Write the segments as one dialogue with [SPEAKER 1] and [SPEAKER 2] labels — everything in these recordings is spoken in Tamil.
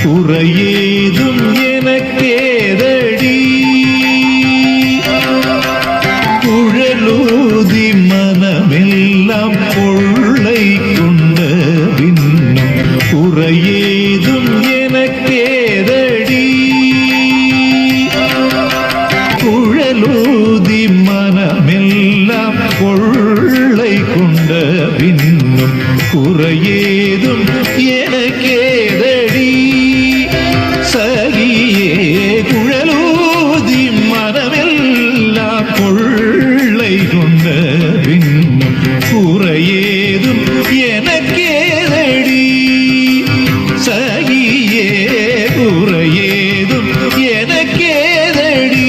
[SPEAKER 1] குறையேதும் எனக்கேதடி குழலூதி மனமெல்லாம் கொள்ளை கொண்ட பின்னும் குறையேதும் எனக்கேதடி குழலூதி மனமெல்லாம் கொள்ளை கொண்ட பின்னும் குறையேதும் எனக்கேதடி சகியே குழலூதி மனமெல்லாம் கொள்ளை கொண்ட பின்னும் குறையேதும் எனக்கேதடி சகியே குறையேதும் எனக்கேதடி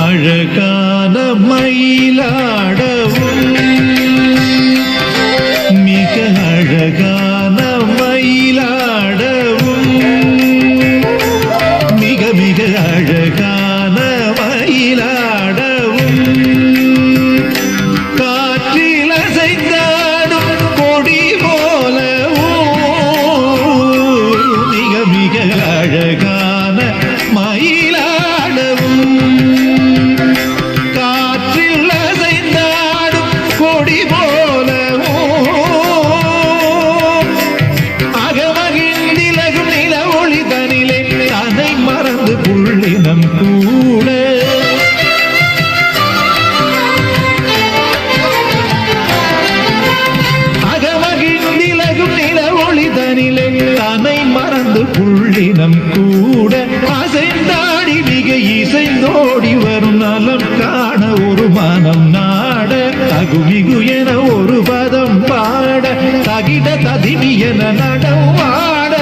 [SPEAKER 1] அழகான மயிலாடவும் மிக அழகான மயிலாடவும் மிக மிக அழகான மயிலாடவும் காற்றில் அசைந்தாடும் கொடி போலவும் மிக மிக அழகான மயிலாடவும் புள்ளினம் கூட அகமகிழ்ந்திலகும் நில ஒளிதனிலே தன்னை மறந்து புள்ளினம் கூட அசைந்தாடி மிக இசைந்தோடி வரும் நலம் காண ஒரு மனம் நாட தகுமிகு என ஒரு பதம் பாட தகிட ததிமி என நடவாட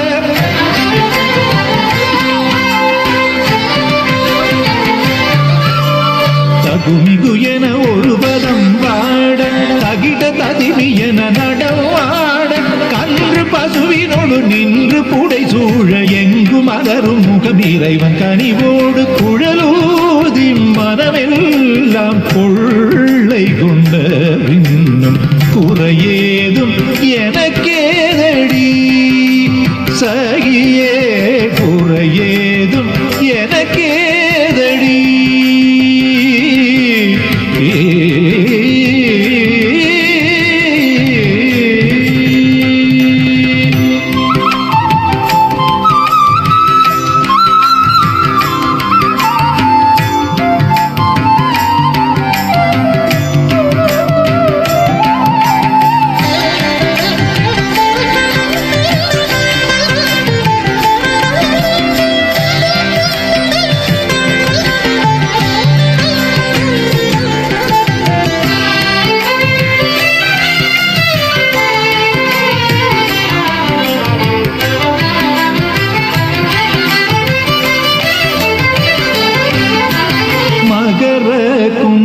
[SPEAKER 1] தகுமிகு என ஒரு பதம் பாட தகிட ததிமி என நடவாட கன்று பசுவினோடு நின்று புடை சூழ எங்கும் அகரும் முகம் இறைவன் கனிவோடு குழலூதி மனமெல்லாம் கொள்ளை கொண்ட இன்னும் குறையேதும் எனக்கேதடி சகியே குறையேதும் எனக்கேதடி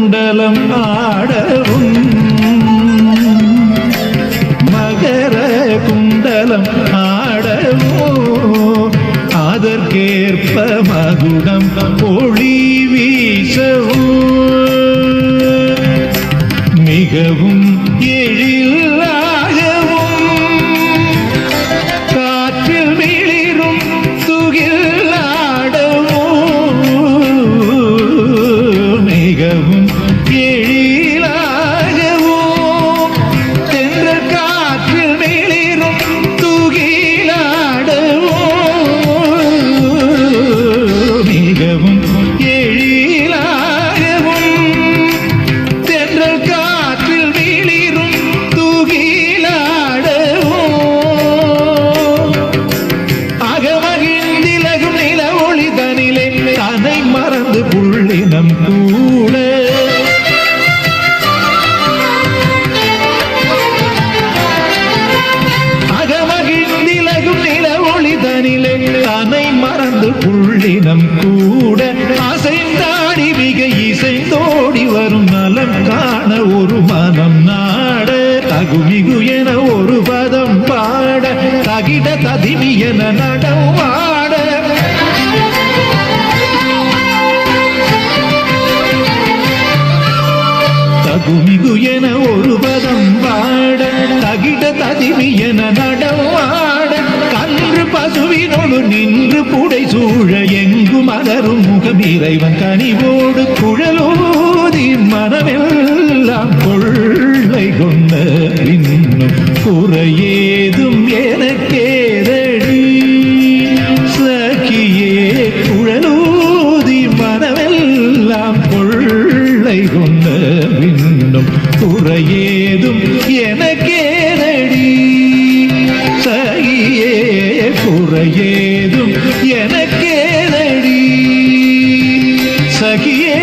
[SPEAKER 1] குண்டலம் ஆடவும் மகர குண்டலம் ஆடவும் அதற்கேற்ப மகுடம் ஒளி வீசவும் மிகவும் எழிலாகவும் காற்றில் மிளிரும் மிகவும் எழிலாகவும் தென்றல் காற்றில் மிளிரும் துகிலாடவும் மிகவும் எழிலாகவும் தென்றல் காற்றில் மிளிரும் துகிலாடவும் அகமகிழ்ந்திலகும் நில ஒளி தனிலே தன்னை மறந்து புள்ளினம் கூட ததிமியன நடமாட தகுமிகு என ஒரு பதம் பாட தகிட ததிமியன நடமாட கன்று பசுவினோடு நின்று புடை சூழ எங்கும் மலரும் முகம் இறைவன் கனிவோடு குழலோதி மனமெல்லாம் கொள்ளை கொண்ட இன்னும் குறையேதும் எனக்கேதடி சகியே குழலோதி மனமெல்லாம் கொள்ளை கொண்ட இன்னும் குறையேதும் எனக்கேதடி சகியே குறையேதும் எனக்கேதடி சகியே